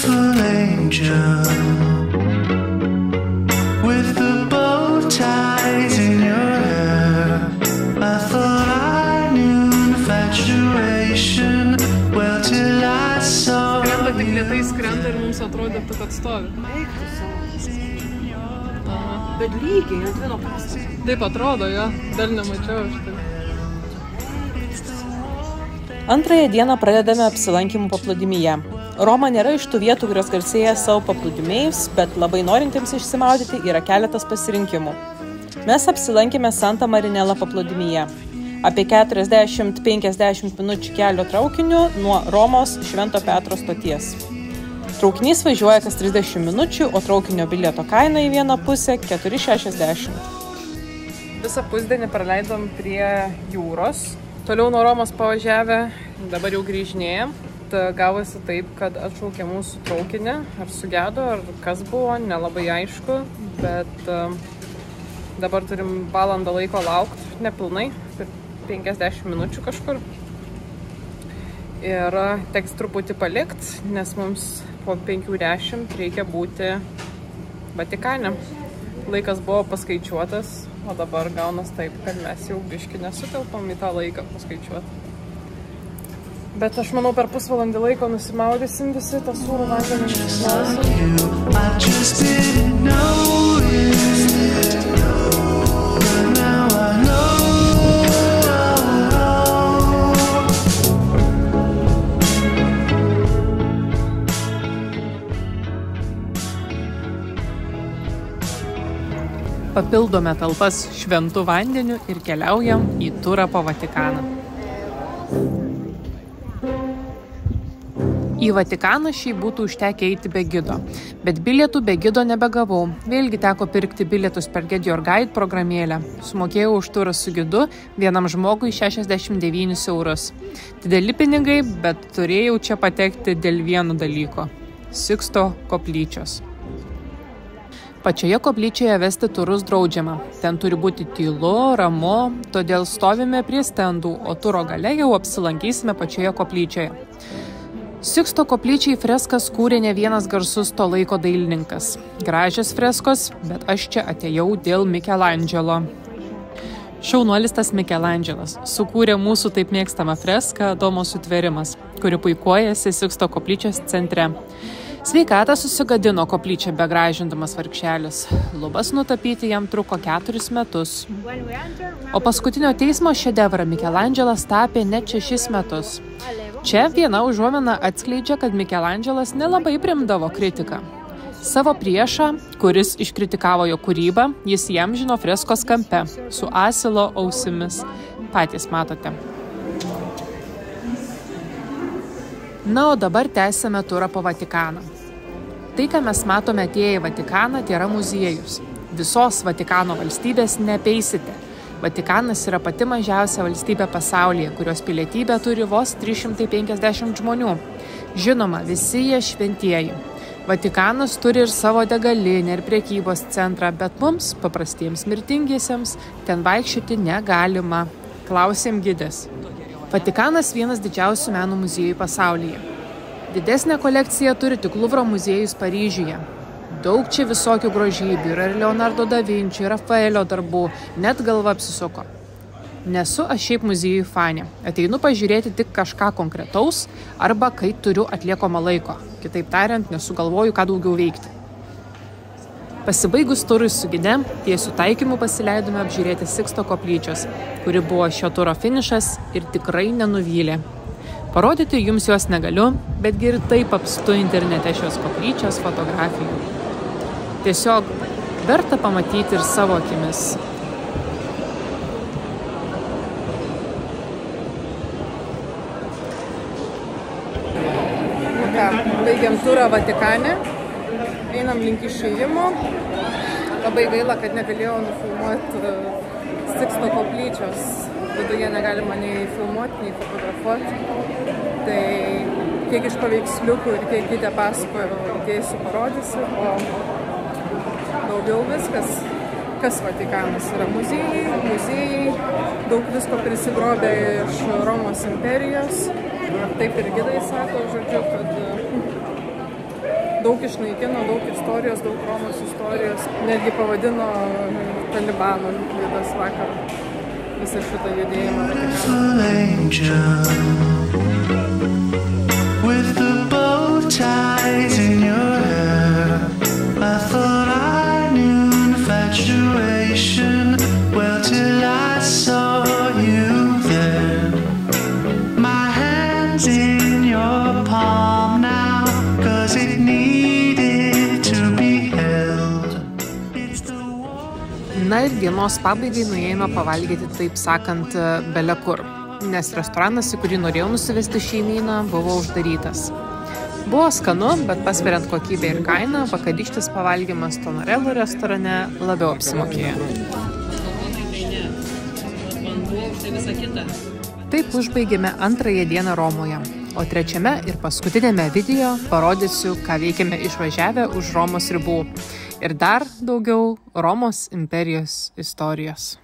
beautiful angel with the bow ties in your hair. I thought I knew infatuation well till I saw Skrenda tik lėtai skrenda ir mums atrodytų, kad stovi. Bet lygiai ant vieno pastato. Taip atrodo, jo. Dar nemačiau aš tai. Antrąją dieną pradedame apsilankymų paplūdimyje. Roma nėra iš tų vietų, kurios garsėja savo paplūdimiais, bet labai norintiems išsimaudyti yra keletas pasirinkimų. Mes apsilankėme Santa Marinella paplūdimyje. Apie 40-50 minučių kelio traukiniu nuo Romos Švento Petro stoties. Traukinys važiuoja kas 30 minučių, o traukinio bilieto kaina į vieną pusę 4,60. Visą pusdienį praleidom prie jūros. Toliau nuo Romos pavažiavę, dabar jau grįžinėjom. Gavosi taip, kad atšaukė mūsų traukinį, ar sugedo, ar kas buvo, nelabai aišku, bet dabar turim valandą laiko laukti, nepilnai, per 50 minučių kažkur. Ir teks truputį palikti, nes mums po 5:10 reikia būti Vatikane. Laikas buvo paskaičiuotas, o dabar gaunas taip, kad mes jau biškį nesutelpam į tą laiką paskaičiuoti. Bet aš manau, per pusvalandį laiko nusimaudysim visi tą sūrų vandenį. Papildome talpas šventų vandeniu ir keliaujam į turą po Vatikaną. Į Vatikaną šiaip būtų užtekę eiti be gido, bet bilietų be gido nebegavau. Vėlgi teko pirkti bilietus per Get Your Guide programėlę. Sumokėjau už turą su gidu vienam žmogui 69 eurus. Dideli pinigai, bet turėjau čia patekti dėl vieno dalyko – Siksto koplyčios. Pačioje koplyčioje vesti turus draudžiama. Ten turi būti tylu, ramu, todėl stovime prie stendų, o turo gale jau apsilankysime pačioje koplyčioje. Siksto koplyčiai freskas kūrė ne vienas garsus to laiko dailininkas. Gražios freskos, bet aš čia atėjau dėl Michelangelo. Šaunuolis tas Michelangelas sukūrė mūsų taip mėgstamą freską Domo sutvėrimas, kuri puikuojasi Siksto koplyčios centre. Sveikatą susigadino koplyčią begražindamas vargšelis. Lubas nutapyti jam truko 4 metus. O paskutinio teismo šedevrą Michelangelas tapė net 6 metus. Čia viena užuomina atskleidžia, kad Michelangelas nelabai primdavo kritiką. Savo priešą, kuris iškritikavo jo kūrybą, jis įamžino freskos kampe su asilo ausimis. Patys matote. Na, o dabar tęsime turą po Vatikaną. Tai, ką mes matome atėję į Vatikaną, tai yra muziejus. Visos Vatikano valstybės neapeisite. Vatikanas yra pati mažiausia valstybė pasaulyje, kurios pilietybę turi vos 350 žmonių. Žinoma, visi jie šventieji. Vatikanas turi ir savo degalinę ir prekybos centrą, bet mums, paprastiems mirtingiesiems, ten vaikščioti negalima. Klausėm gidės. Vatikanas vienas didžiausių meno muziejų pasaulyje. Didesnę kolekciją turi tik Luvro muziejus Paryžiuje. Daug čia visokių grožybių, yra ir Leonardo da Vinci, ir Rafaelio darbų, net galva apsisuko. Nesu aš šiaip muziejų fanė. Ateinu pažiūrėti tik kažką konkretaus arba kai turiu atliekamą laiko. Kitaip tariant, nesugalvoju, ką daugiau veikti. Pasibaigus turui su gide, tiesiu taikymu pasileidome apžiūrėti Siksto koplyčios, kuri buvo šio turo finišas ir tikrai nenuvylė. Parodyti jums juos negaliu, betgi ir taip apstu internete šios koplyčios fotografijų. Tiesiog verta pamatyti ir savo akimis. Baigiam turą Vatikane, einam link išėjimo. Labai gaila, kad negalėjau nufilmuoti Siksto koplyčios. Viduje negalima nei filmuoti, nei fotografuoti. Tai kiek iš paveiksliukų ir kiek kitę pasakojo, įdėsiu parodysiu, o daugiau viskas. Kas Vatikanas yra? Muziejai, daug visko prisigrobė iš Romos imperijos. Taip ir gidai sako, žodžiu, kad daug išnaikino, daug istorijos, daug Romos istorijos. Netgi pavadino Talibano vidas vakar visą šitą judėjimą. With the bow ties in your hair, I thought I knew infatuation. Well, till I saw you there. My hands in your palm now, 'cause it needed to be held. It's the one. Na ir dienos pabaigai nuėjome pavalgyti, taip sakant, bele kur, nes restoranas, į kurį norėjau nusivesti šeimyną, buvo uždarytas. Buvo skanu, bet pasveriant kokybę ir kainą, vakarykštis pavalgymas Tonorello restorane labiau apsimokėjo. Taip užbaigėme antrąją dieną Romoje, o trečiame ir paskutinėme video parodysiu, ką veikėme išvažiavę už Romos ribų ir dar daugiau Romos imperijos istorijos.